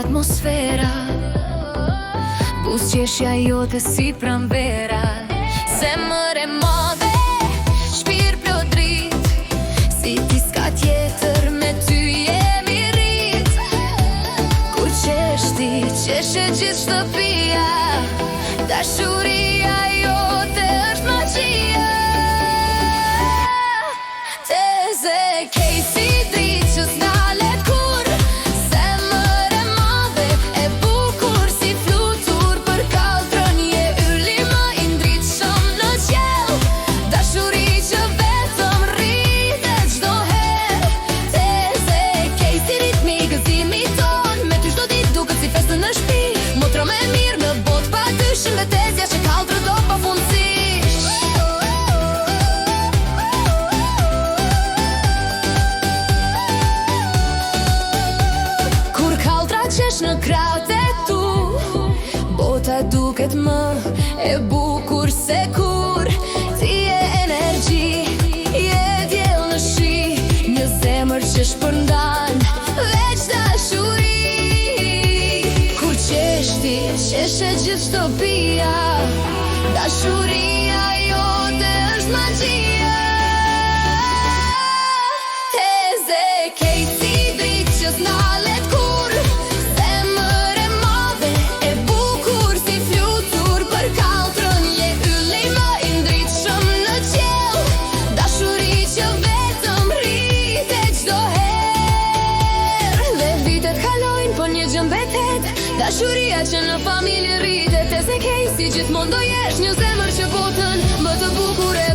atmosfera, buzëqeshja jote si pranvera. Zemër e madhe, shpirt plot dritë, si ti s'ka tjetër, me ty jemi rrit. Kur qeshti, qeshe gjithë shtëpia, dashuria jote është magjia. Te zekej si dritë që s'dalet kur, zemër e madhe, e bukur si flutur, për kaldrën je ylli më i ndritshëm në qiell, dashuri që vetëm rritet çdo herë. Te zekej si ritmi gëzimi ton, me ty çdo ditë duket si festë në shtëpi, motra më e mirë në botë padyshim, dhe tezja që kaldrë do pafundësisht. Kur kaldra qesh në krahët e tu, bota duket më e bukur se kur. Ti je energji, je diell në shi, një zemër që shpërndan veç dashuri. Kur qeshti, qeshe gjithë shtëpia, dashuria jote është magjia. Te zekej si dritë që s'dalet kur, zemër e madhe, e bukur si flutur, për kaldrën je ylli më i ndritshëm në qiell, dashuri që vetëm rritet çdo herë. Dhe vitet kalojnë, po një gjë mbetet, dashuria që në familje rritet. Te zekej si gjithmonë do jesh një zemër që botën më të bukur e